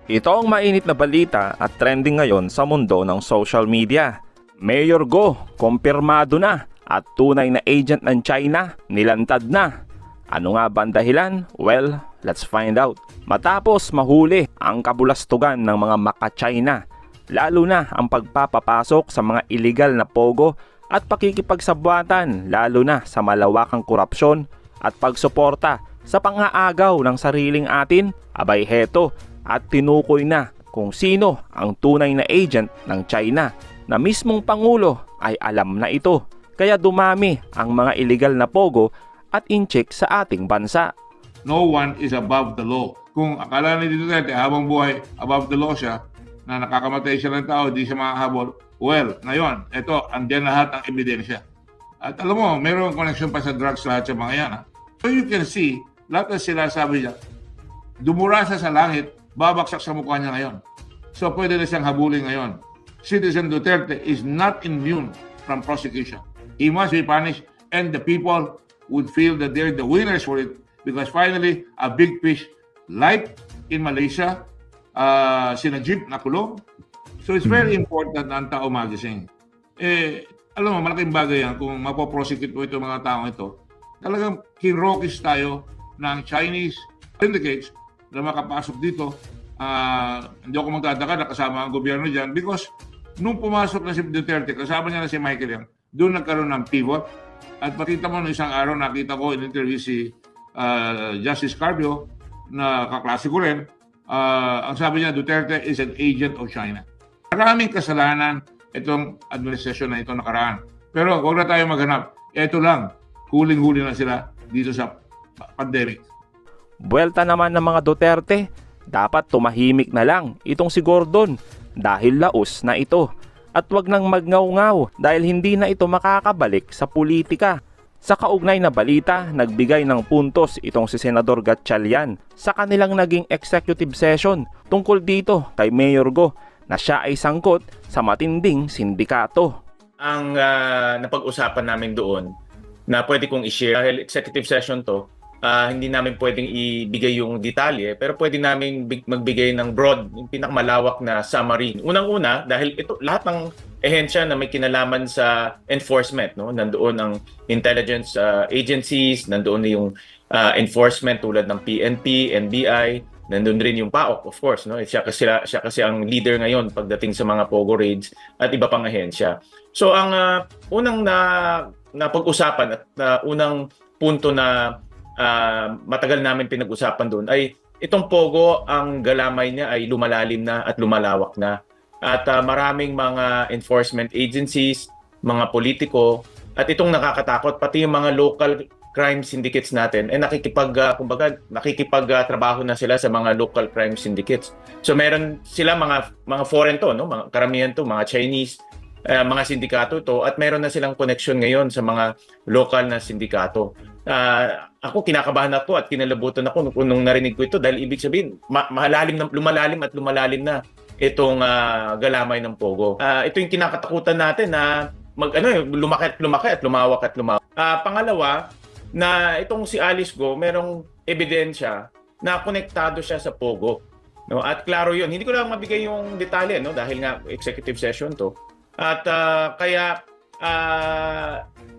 Ito ang mainit na balita at trending ngayon sa mundo ng social media. Mayor Go, kumpirmado na at tunay na agent ng China, nilantad na. Ano nga ba ang dahilan? Well, let's find out. Matapos mahuli ang kabulastugan ng mga maka-China, lalo na ang pagpapapasok sa mga illegal na pogo at pakikipagsabwatan, lalo na sa malawakang korupsyon at pagsuporta sa pang-aagaw ng sariling atin, abay heto at tinukoy na kung sino ang tunay na agent ng China na mismong Pangulo ay alam na ito. Kaya dumami ang mga illegal na pogo at incheck sa ating bansa. No one is above the law. Kung akala ni Duterte habang buhay above the law siya, na nakakamatay siya ng tao, di siya makahabol, well, ngayon, ito, andyan lahat ang ebidensya. At alam mo, mayroong connection pa sa drugs lahat sa mga yan. Ha? So you can see, lahat na sila sabi niya, dumurasa sa langit, babaksak sa mukha niya ngayon. So pwede na siyang habulin ngayon. Citizen Duterte is not immune from prosecution. He must be punished and the people would feel that they're the winners for it because finally, a big fish like in Malaysia, sina Jeep nakulong. So it's very important na ang tao magising. Alam mo, malaking bagay yan kung mapoprosecute mo itong mga taong ito. Talagang kinrokis tayo ng Chinese syndicates na makapasok dito. Hindi ako magtataka na kasama ang gobyerno dyan because nung pumasok na si Duterte, kasama niya na si Michael Yang, doon nagkaroon ng pivot. At makita mo nung isang araw, nakita ko in interview si Justice Carbio na kaklase ko rin. Ang sabi niya, Duterte is an agent of China. Maraming kasalanan itong administrasyon na ito nakaraan. Pero huwag na tayo maghanap. Ito lang, huling-huli na sila dito sa pandemic. Buwelta naman ng mga Duterte, dapat tumahimik na lang itong si Gordon dahil laos na ito. At wag nang magngaw-ngaw dahil hindi na ito makakabalik sa politika. Sa kaugnay na balita, nagbigay ng puntos itong si Senador Gatchalian sa kanilang naging executive session tungkol dito kay Mayor Go na siya ay sangkot sa matinding sindikato. Ang napag-usapan namin doon na pwede kong i-share dahil executive session to, hindi namin pwedeng ibigay yung detalye pero pwede namin magbigay ng broad, yung pinakamalawak na summary. Unang-una, dahil ito lahat ng ehensya na may kinalaman sa enforcement, no? Nandoon ang intelligence agencies, nandoon yung enforcement tulad ng PNP, NBI, nandoon rin yung PAOK, of course, no? Siya kasi ang leader ngayon pagdating sa mga pogo raids at iba pang ahensya. So ang unang napag-usapan at unang punto na matagal namin pinag-usapan doon ay itong pogo, ang galamay niya ay lumalalim na at lumalawak na. At maraming mga enforcement agencies, mga politiko, at itong nakakatakot, pati yung mga local crime syndicates natin, nakikipagtrabaho na sila sa mga local crime syndicates. So meron sila mga foreign to, no? Karamihan to, mga Chinese, mga sindikato to, at meron na silang connection ngayon sa mga local na sindikato. Ako kinakabahan ako at kinalabutan ako nung narinig ko ito dahil ibig sabihin lumalalim at lumalalim na itong galamay ng pogo. Ito yung kinakatakutan natin na lumaki at lumawak at lumawak. Pangalawa, na itong si Alice Go merong ebidensya na konektado siya sa pogo. No? At klaro 'yun. Hindi ko lang mabigay yung detalye, no, dahil nga executive session to. At kaya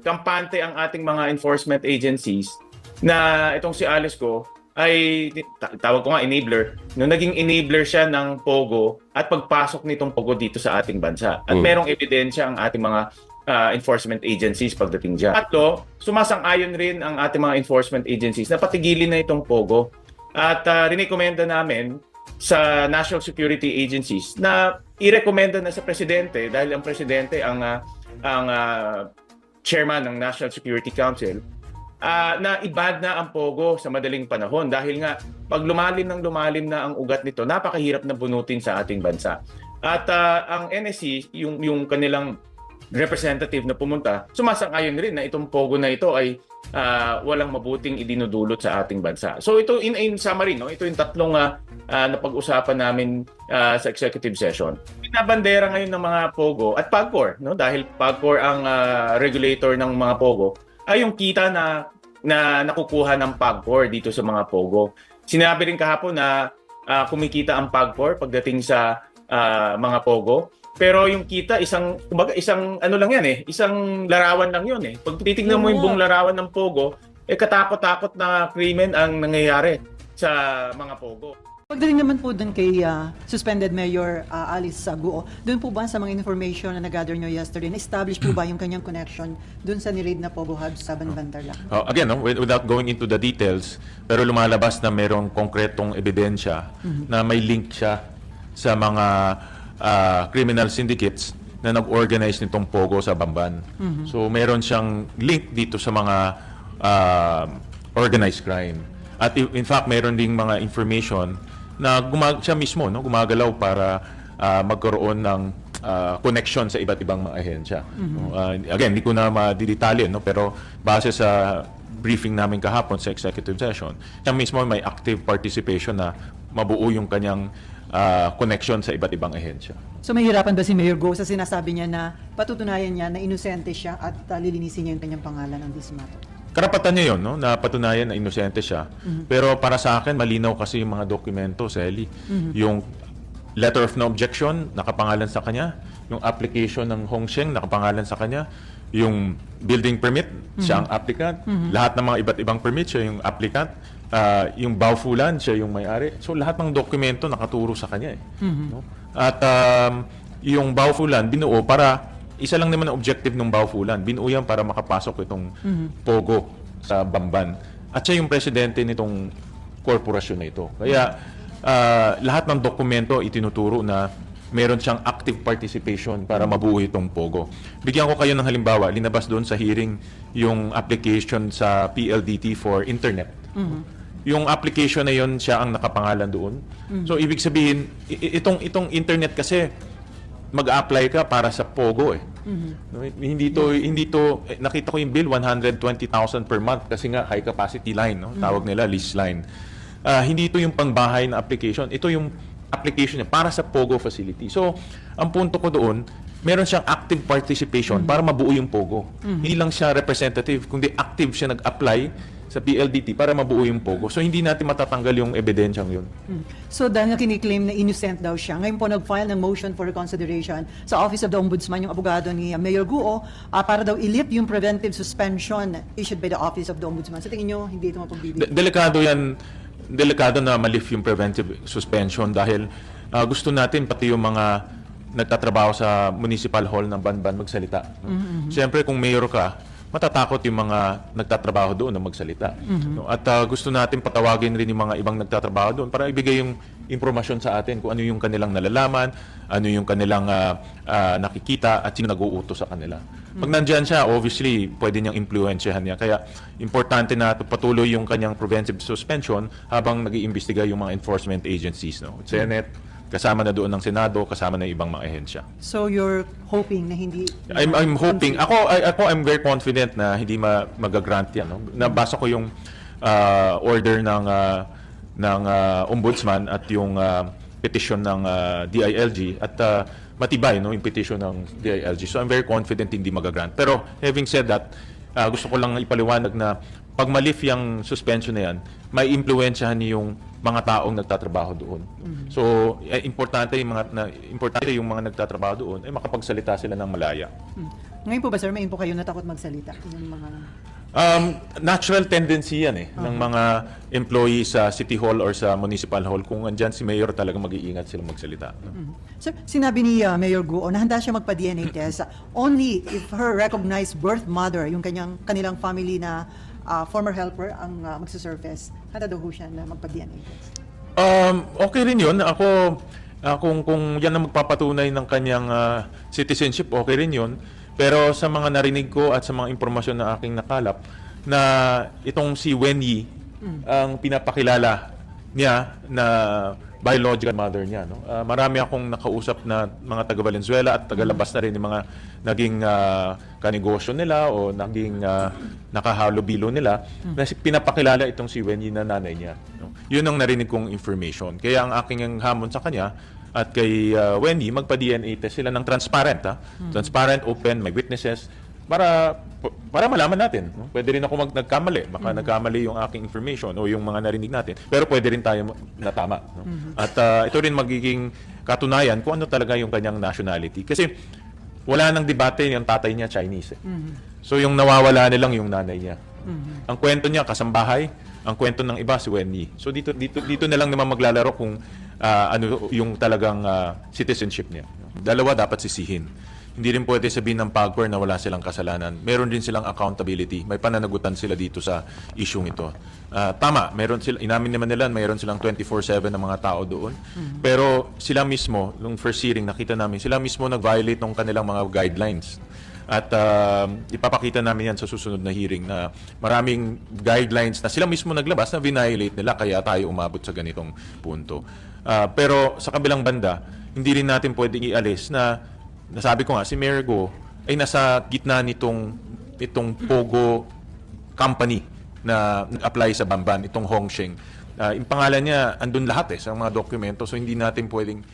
kampante ang ating mga enforcement agencies na itong si Alice Go ay tawag ko nga enabler. No, naging enabler siya ng pogo at pagpasok nitong pogo dito sa ating bansa. At merong ebidensya ang ating mga enforcement agencies pagdating dyan. At sumasang-ayon rin ang ating mga enforcement agencies na patigilin na itong pogo. At rinekomenda namin sa national security agencies na irekomenda na sa presidente dahil ang presidente ang chairman ng National Security Council na ibad na ang pogo sa madaling panahon dahil nga pag lumalim na ang ugat nito, napakahirap na bunutin sa ating bansa. At ang NSC, yung kanilang representative na pumunta, sumasang-ayon rin na itong pogo na ito ay walang mabuting idinudulot sa ating bansa. So ito in summary, no, ito yung tatlong napag-usapan namin sa executive session. Pinabandera ngayon ng mga pogo at PAGCOR, no, dahil PAGCOR ang regulator ng mga pogo, ay yung kita na nakukuha ng PAGCOR dito sa mga pogo. Sinabi rin kahapon na kumikita ang PAGCOR pagdating sa mga pogo. Pero yung kita, kumbaga, isang ano lang yan isang larawan lang yun Pag titignan mo yung buong larawan ng pogo, katakot-takot na krimen ang nangyayari sa mga pogo. Pagdating naman po dun kay suspended Mayor Alice Guo, dun po ba sa mga information na nag-gather nyo yesterday, na-establish po ba yung kanyang connection dun sa niraid na Pogo Hub sa Banbandarlac? Again, without going into the details, pero lumalabas na mayroong konkretong ebidensya na may link siya sa mga criminal syndicates na nag-organize nitong Pogo sa Bamban. So meron siyang link dito sa mga organized crime. At in fact, meron ding mga information na siya mismo gumagalaw para magkaroon ng connection sa iba't ibang mga ahensya. Again, hindi ko na madidetalye, pero base sa briefing namin kahapon sa executive session, siya mismo may active participation na mabuo yung kanyang connection sa iba't ibang ahensya. So mahirapan ba si Mayor Guo sa sinasabi niya na patutunayan niya na inosente siya at lilinisin niya yung kanyang pangalan on this matter? Karapatan niya yun, na patunayan na inosente siya. Pero para sa akin, malinaw kasi yung mga dokumento, Sally. Yung letter of no objection, nakapangalan sa kanya. Yung application ng Hongsheng, nakapangalan sa kanya. Yung building permit, siya ang applicant. Lahat ng mga iba't ibang permit, siya yung applicant. Yung Baofulan, siya yung may-ari. So lahat ng dokumento nakaturo sa kanya. No? At yung Baofulan, binuo para isa lang naman ang objective ng Baofulan. Binuo yan para makapasok itong Pogo sa Bamban. At siya yung presidente nitong korporasyon na ito. Kaya lahat ng dokumento itinuturo na meron siyang active participation para mabuo itong Pogo. Bigyan ko kayo ng halimbawa. Linabas doon sa hearing yung application sa PLDT for internet. Yung application na yun, siya ang nakapangalan doon. So, ibig sabihin, itong internet kasi mag-apply ka para sa Pogo No, hindi to nakita ko yung bill 120,000 per month kasi nga high capacity line, tawag nila lease line. Hindi ito yung pangbahay na application. Ito yung application niya para sa Pogo facility. So, ang punto ko doon, meron siyang active participation para mabuo yung Pogo. Hindi lang siya representative, kundi active siya nag-apply sa PLDT para mabuo yung Pogo. So, hindi natin matatanggal yung ebidensyang yun. So, dahil nga kiniklaim na innocent daw siya, ngayon po nag-file ng motion for reconsideration sa Office of the Ombudsman, yung abogado ni Mayor Guo, para daw i-lift yung preventive suspension issued by the Office of the Ombudsman. So, tingin nyo, hindi ito mapagbibigay? Delikado yan. Delikado na ma-lift yung preventive suspension dahil gusto natin pati yung mga nagtatrabaho sa municipal hall ng Banban magsalita. Siyempre, kung mayor ka, matatakot yung mga nagtatrabaho doon na magsalita. At gusto natin patawagin rin yung mga ibang nagtatrabaho doon para ibigay yung impormasyon sa atin kung ano yung kanilang nalalaman, ano yung kanilang nakikita at sino nag-uutos sa kanila. Pag nandyan siya, obviously, pwede niyang impluensyahan niya. Kaya importante na patuloy yung kanyang preventive suspension habang nag-iimbestiga yung mga enforcement agencies. Senate, kasama na doon ng Senado, kasama na ibang mga ahensya. So, you're hoping na hindi... I'm hoping. I'm very confident na hindi mag-grant yan. Nabasa ko yung order ng Ombudsman at yung petition ng DILG at matibay yung petition ng DILG. So, I'm very confident hindi mag-grant. Pero, having said that, gusto ko lang ipaliwanag na pag malif yung suspension na yan, may impluensyahan yung mga taong nagtatrabaho doon. So, importante yung mga nagtatrabaho doon ay makapagsalita sila ng malaya. Ngayon po ba, sir, may po kayo natakot magsalita? Yung mga... Natural tendency yan ng mga employees sa City Hall or sa Municipal Hall. Kung andyan si Mayor, talagang mag-iingat sila magsalita. Sir, sinabi ni Mayor Guo na handa siya magpa-DNA test only if her recognized birth mother, yung kanilang family na former helper ang magsasurface. Handa daw siya na magpa-DNA test. Okay rin yun. Ako, kung yan ang magpapatunay ng kanyang citizenship, okay rin yun. Pero sa mga narinig ko at sa mga impormasyon na aking nakalap, na itong si Wen Yi, ang pinapakilala niya na biological mother niya. Marami akong nakausap na mga taga-Valenzuela at taga-labas na rin yung mga naging kanegosyo nila o naging nakahalubilo nila na pinapakilala itong si Wen Yi na nanay niya. Yun ang narinig kong information. Kaya ang aking hamon sa kanya at kay Wendy, magpa-DNA test sila ng transparent. Transparent, open, may witnesses, para para malaman natin. No? Pwede rin ako nagkamali. Baka nagkamali yung aking information o yung mga narinig natin. Pero pwede rin tayo na tama. No? At ito rin magiging katunayan kung ano talaga yung kanyang nationality. Kasi wala nang debate yung tatay niya Chinese. So yung nawawala na lang yung nanay niya. Ang kwento niya kasambahay, ang kwento ng iba si Wen Yi. So dito na lang naman maglalaro kung ano yung talagang citizenship niya. Dalawa dapat sisihin. Hindi rin pwede sabihin ng PAGCOR na wala silang kasalanan. Meron din silang accountability. May pananagutan sila dito sa isyung ito. Tama, inamin naman nila, mayroon silang 24/7 na mga tao doon. Pero sila mismo, nung first hearing nakita namin, sila mismo nag-violate ng kanilang mga guidelines. At ipapakita namin yan sa susunod na hearing na maraming guidelines na sila mismo naglabas na violate nila kaya tayo umabot sa ganitong punto. Pero sa kabilang banda, hindi rin natin pwedeng ialis na nasabi ko nga, si Mayor Go ay nasa gitna itong Pogo company na nag-apply sa Bamban, itong Hongsheng. Yung pangalan niya, andun lahat sa mga dokumento, so hindi natin pwedeng